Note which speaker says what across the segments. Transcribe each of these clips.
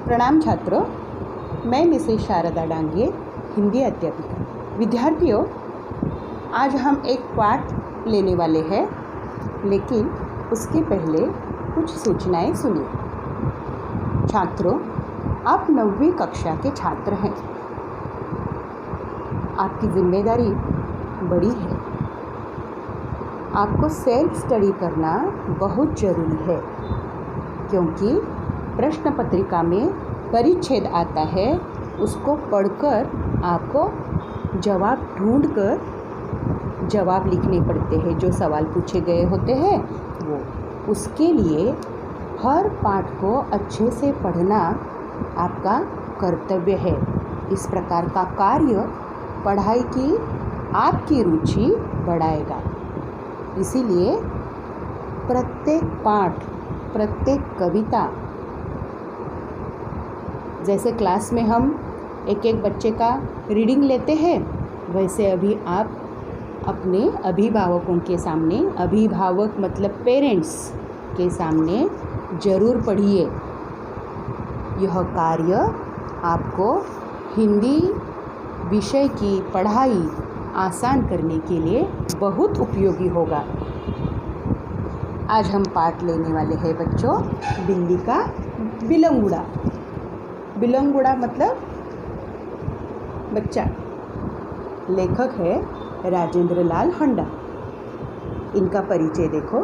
Speaker 1: प्रणाम छात्रों, मैं मिसेस शारदा डांगे, हिंदी अध्यापिका। विद्यार्थियों, आज हम एक पाठ लेने वाले हैं, लेकिन उसके पहले कुछ सूचनाएं सुनिए। छात्रों, आप 9वीं कक्षा के छात्र हैं। आपकी जिम्मेदारी बड़ी है। आपको सेल्फ स्टडी करना बहुत ज़रूरी है, क्योंकि प्रश्न पत्रिका में परिच्छेद आता है, उसको पढ़कर आपको जवाब ढूंढकर जवाब लिखने पड़ते हैं। जो सवाल पूछे गए होते हैं वो, उसके लिए हर पाठ को अच्छे से पढ़ना आपका कर्तव्य है। इस प्रकार का कार्य पढ़ाई की आपकी रुचि बढ़ाएगा। इसीलिए प्रत्येक पाठ, प्रत्येक कविता, जैसे क्लास में हम एक एक बच्चे का रीडिंग लेते हैं, वैसे अभी आप अपने अभिभावकों के सामने, अभिभावक मतलब पेरेंट्स के सामने ज़रूर पढ़िए। यह कार्य आपको हिंदी विषय की पढ़ाई आसान करने के लिए बहुत उपयोगी होगा। आज हम पाठ लेने वाले हैं बच्चों, बिल्ली का बिलंगुड़ा। बिलंगुड़ा मतलब बच्चा। लेखक है राजेंद्र लाल हंडा। इनका परिचय देखो।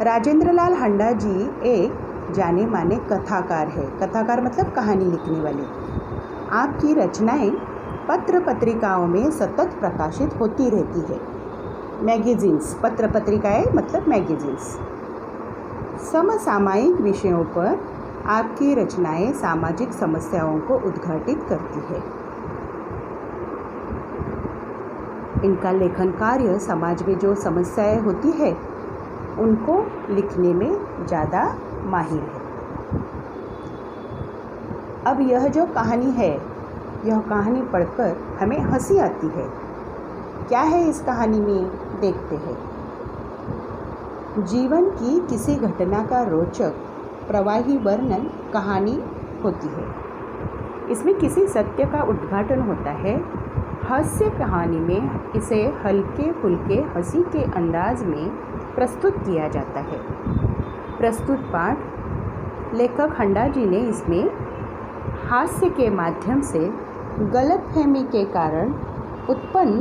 Speaker 1: राजेंद्र लाल हंडा जी एक जाने माने कथाकार है। कथाकार मतलब कहानी लिखने वाले। आपकी रचनाएं पत्र पत्रिकाओं में सतत प्रकाशित होती रहती है। मैगजीन्स, पत्र पत्रिकाएं मतलब मैगजीन्स। समसामयिक विषयों पर आपकी रचनाएं सामाजिक समस्याओं को उद्घाटित करती है। इनका लेखन कार्य समाज में जो समस्याएं होती है उनको लिखने में ज़्यादा माहिर है। अब यह जो कहानी है, यह कहानी पढ़कर हमें हंसी आती है। क्या है इस कहानी में, देखते हैं। जीवन की किसी घटना का रोचक प्रवाही वर्णन कहानी होती है। इसमें किसी सत्य का उद्घाटन होता है। हास्य कहानी में इसे हल्के फुल्के हंसी के अंदाज में प्रस्तुत किया जाता है। प्रस्तुत पाठ लेखक हंडा जी ने इसमें हास्य के माध्यम से गलतफहमी के कारण उत्पन्न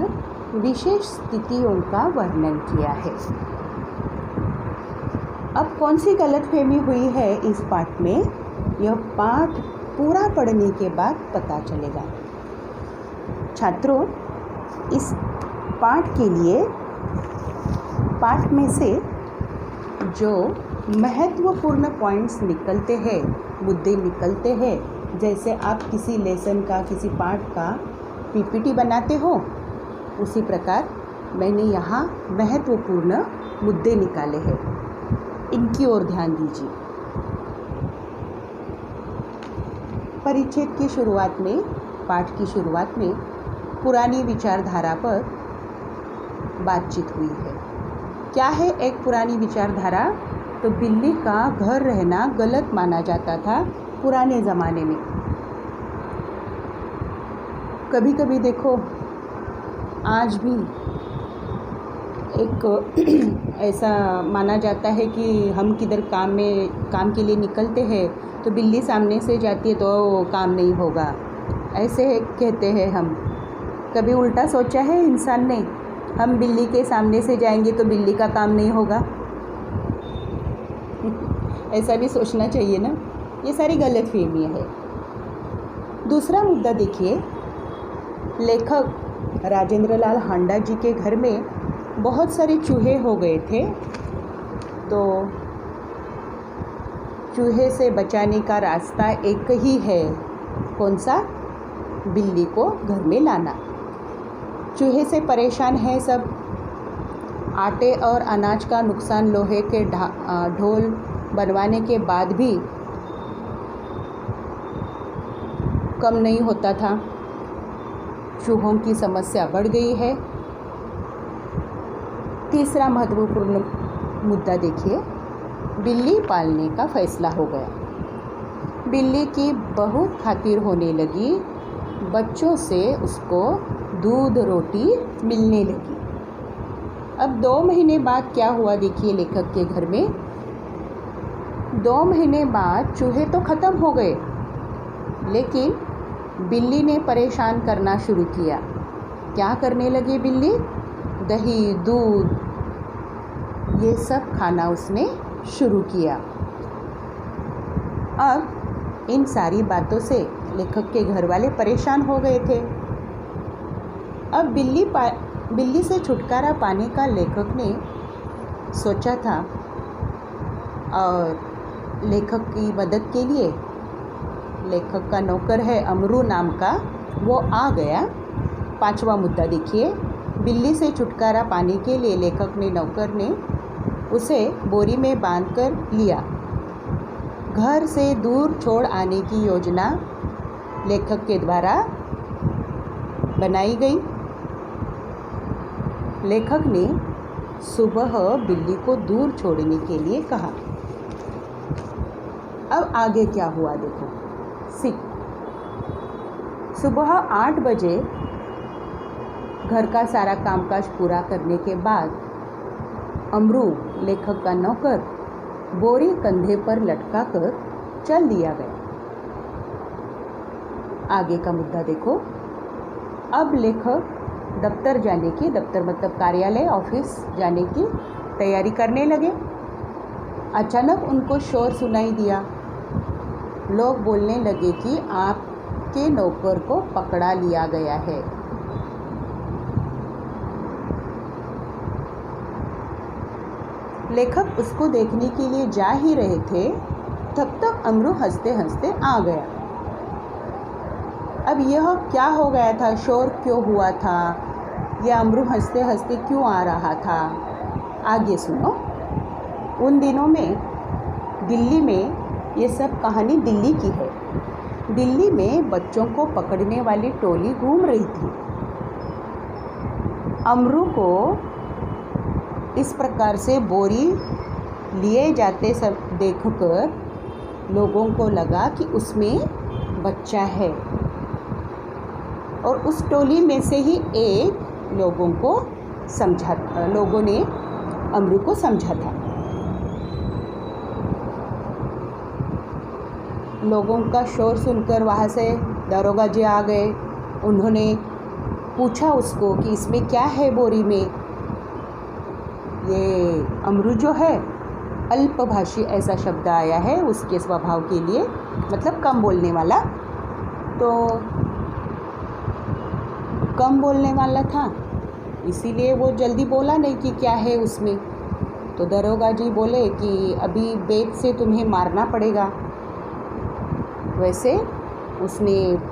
Speaker 1: विशेष स्थितियों का वर्णन किया है। अब कौन सी गलतफहमी हुई है इस पाठ में, यह पाठ पूरा पढ़ने के बाद पता चलेगा। छात्रों, इस पाठ के लिए पाठ में से जो महत्वपूर्ण पॉइंट्स निकलते हैं, मुद्दे निकलते हैं, जैसे आप किसी लेसन का, किसी पाठ का पीपीटी बनाते हो, उसी प्रकार मैंने यहाँ महत्वपूर्ण मुद्दे निकाले हैं। इनकी ओर ध्यान दीजिए। परिच्छेद की शुरुआत में, पाठ की शुरुआत में पुरानी विचारधारा पर बातचीत हुई है। क्या है एक पुरानी विचारधारा? तो बिल्ली का घर रहना गलत माना जाता था पुराने ज़माने में। कभी कभी देखो, आज भी एक ऐसा माना जाता है कि हम किधर काम के लिए निकलते हैं तो बिल्ली सामने से जाती है तो काम नहीं होगा, ऐसे कहते हैं हम। कभी उल्टा सोचा है इंसान ने, हम बिल्ली के सामने से जाएंगे तो बिल्ली का काम नहीं होगा? ऐसा भी सोचना चाहिए ना। ये सारी गलतफहमियां है। दूसरा मुद्दा देखिए। लेखक राजेंद्र लाल हंडा जी के घर में बहुत सारे चूहे हो गए थे, तो चूहे से बचाने का रास्ता एक ही है। कौन सा? बिल्ली को घर में लाना। चूहे से परेशान है सब। आटे और अनाज का नुकसान लोहे के ढोल बनवाने के बाद भी कम नहीं होता था। चूहों की समस्या बढ़ गई है। तीसरा महत्वपूर्ण मुद्दा देखिए, बिल्ली पालने का फैसला हो गया। बिल्ली की बहुत खातिर होने लगी। बच्चों से उसको दूध रोटी मिलने लगी। अब 2 महीने बाद क्या हुआ देखिए लेखक के घर में। 2 महीने बाद चूहे तो ख़त्म हो गए, लेकिन बिल्ली ने परेशान करना शुरू किया। क्या करने लगी बिल्ली? दही, दूध, ये सब खाना उसने शुरू किया। अब इन सारी बातों से लेखक के घर वाले परेशान हो गए थे। अब बिल्ली से छुटकारा पाने का लेखक ने सोचा था, और लेखक की मदद के लिए लेखक का नौकर है अमरू नाम का, वो आ गया। 5वां मुद्दा देखिए। बिल्ली से छुटकारा पाने के लिए लेखक ने नौकर ने उसे बोरी में बांधकर लिया। घर से दूर छोड़ आने की योजना लेखक के द्वारा बनाई गई। लेखक ने सुबह बिल्ली को दूर छोड़ने के लिए कहा। अब आगे क्या हुआ देखो। सुबह 8 बजे घर का सारा कामकाज पूरा करने के बाद अमरू लेखक का नौकर बोरी कंधे पर लटका कर चल दिया गया। आगे का मुद्दा देखो। अब लेखक दफ्तर जाने की, दफ्तर मतलब कार्यालय, ऑफिस जाने की तैयारी करने लगे। अचानक उनको शोर सुनाई दिया। लोग बोलने लगे कि आपके नौकर को पकड़ा लिया गया है। लेखक उसको देखने के लिए जा ही रहे थे, तब तक अमरू हंसते हंसते आ गया। अब यह क्या हो गया था? शोर क्यों हुआ था? यह अमरू हंसते हंसते क्यों आ रहा था? आगे सुनो। उन दिनों में दिल्ली में, ये सब कहानी दिल्ली की है, दिल्ली में बच्चों को पकड़ने वाली टोली घूम रही थी। अमरू को इस प्रकार से बोरी लिए जाते सब देखकर लोगों को लगा कि उसमें बच्चा है, और उस टोली में से ही एक लोगों ने अमरू को समझा था। लोगों का शोर सुनकर वहाँ से दरोगा जी आ गए। उन्होंने पूछा उसको कि इसमें क्या है बोरी में। ये अमरू जो है अल्पभाषी, ऐसा शब्द आया है उसके स्वभाव के लिए, मतलब कम बोलने वाला। तो कम बोलने वाला था, इसीलिए वो जल्दी बोला नहीं कि क्या है उसमें। तो दरोगा जी बोले कि अभी बेत से तुम्हें मारना पड़ेगा। वैसे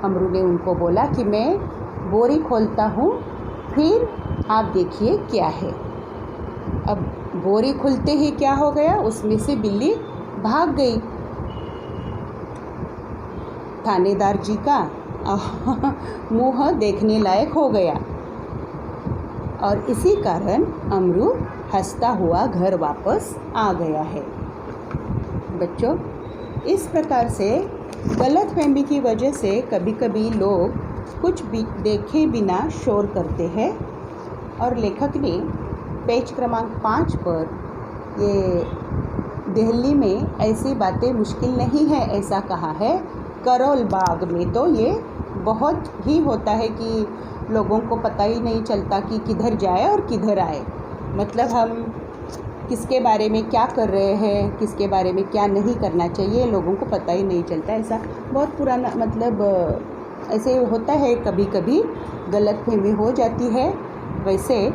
Speaker 1: अमरू ने उनको बोला कि मैं बोरी खोलता हूँ, फिर आप देखिए क्या है। अब बोरी खुलते ही क्या हो गया, उसमें से बिल्ली भाग गई। थानेदार जी का मुँह देखने लायक हो गया, और इसी कारण अमरू हंसता हुआ घर वापस आ गया है। बच्चों, इस प्रकार से गलतफहमी की वजह से कभी कभी लोग कुछ भी देखे बिना शोर करते हैं। और लेखक ने पेज क्रमांक 5 पर ये दिल्ली में ऐसी बातें मुश्किल नहीं है ऐसा कहा है। करोल बाग में तो ये बहुत ही होता है कि लोगों को पता ही नहीं चलता कि किधर जाए और किधर आए, मतलब हम किसके बारे में क्या कर रहे हैं, किसके बारे में क्या नहीं करना चाहिए, लोगों को पता ही नहीं चलता। ऐसा बहुत पुराना, मतलब ऐसे होता है, कभी कभी गलतफहमी हो जाती है। वैसे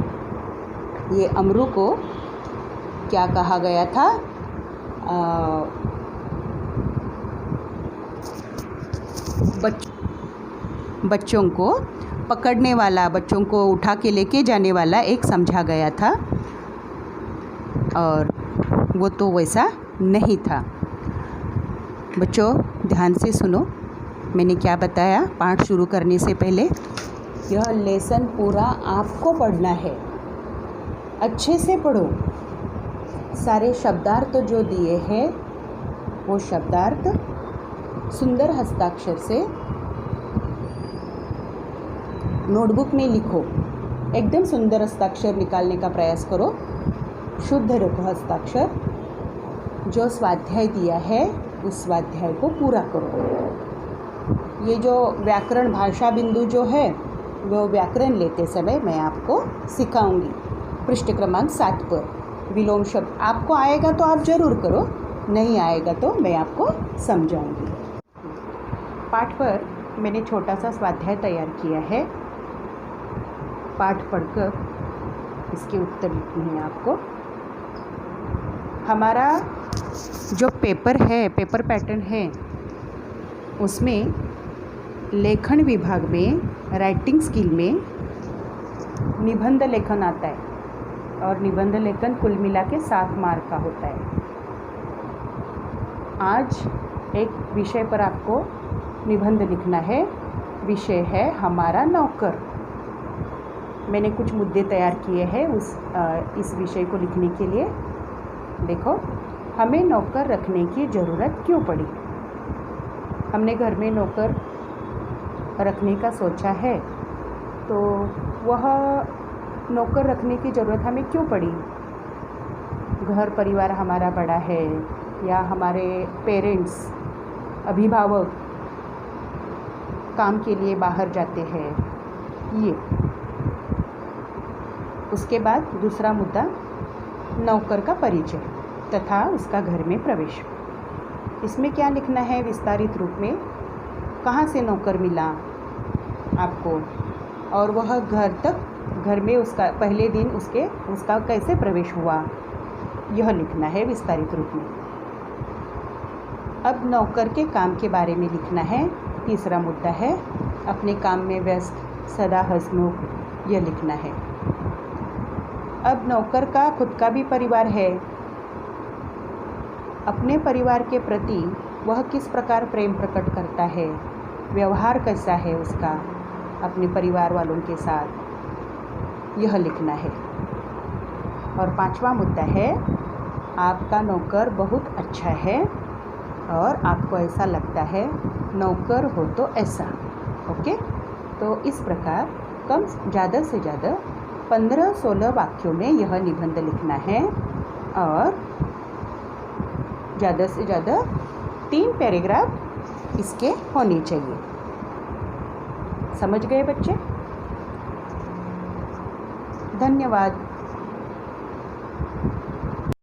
Speaker 1: ये अमरू को क्या कहा गया था, बच्चों को पकड़ने वाला, बच्चों को उठा के लेके जाने वाला एक समझा गया था, और वो तो वैसा नहीं था। बच्चों ध्यान से सुनो, मैंने क्या बताया पाठ शुरू करने से पहले। यह लेसन पूरा आपको पढ़ना है, अच्छे से पढ़ो। सारे शब्दार्थ जो दिए हैं वो शब्दार्थ सुंदर हस्ताक्षर से नोटबुक में लिखो। एकदम सुंदर हस्ताक्षर निकालने का प्रयास करो। शुद्ध रखो हस्ताक्षर। जो स्वाध्याय दिया है उस स्वाध्याय को पूरा करो। ये जो व्याकरण भाषा बिंदु जो है वो व्याकरण लेते समय मैं आपको सिखाऊंगी। पृष्ठ क्रमांक 7 पर विलोम शब्द आपको आएगा तो आप ज़रूर करो, नहीं आएगा तो मैं आपको समझाऊंगी। पाठ पर मैंने छोटा सा स्वाध्याय तैयार किया है। पाठ पढ़कर इसके उत्तर लिखने हैं आपको। हमारा जो पेपर है, पेपर पैटर्न है, उसमें लेखन विभाग में राइटिंग स्किल में निबंध लेखन आता है और निबंध लेखन कुल मिला के 7 मार्क का होता है। आज एक विषय पर आपको निबंध लिखना है। विषय है हमारा नौकर। मैंने कुछ मुद्दे तैयार किए हैं इस विषय को लिखने के लिए। देखो, हमें नौकर रखने की ज़रूरत क्यों पड़ी? हमने घर में नौकर रखने का सोचा है, तो वह नौकर रखने की ज़रूरत हमें क्यों पड़ी? घर परिवार हमारा बड़ा है या हमारे पेरेंट्स, अभिभावक काम के लिए बाहर जाते हैं, ये। उसके बाद दूसरा मुद्दा, नौकर का परिचय तथा उसका घर में प्रवेश। इसमें क्या लिखना है विस्तारित रूप में? कहाँ से नौकर मिला आपको और वह घर में उसका पहले दिन उसका कैसे प्रवेश हुआ, यह लिखना है विस्तारित रूप में। अब नौकर के काम के बारे में लिखना है। तीसरा मुद्दा है अपने काम में व्यस्त, सदा हंसमुख, यह लिखना है। अब नौकर का खुद का भी परिवार है। अपने परिवार के प्रति वह किस प्रकार प्रेम प्रकट करता है, व्यवहार कैसा है उसका अपने परिवार वालों के साथ, यह लिखना है। और 5वां मुद्दा है आपका नौकर बहुत अच्छा है और आपको ऐसा लगता है नौकर हो तो ऐसा। ओके, तो इस प्रकार ज़्यादा से ज़्यादा 15-16 वाक्यों में यह निबंध लिखना है और ज़्यादा से ज़्यादा 3 पैराग्राफ इसके होने चाहिए। समझ गए बच्चे? धन्यवाद।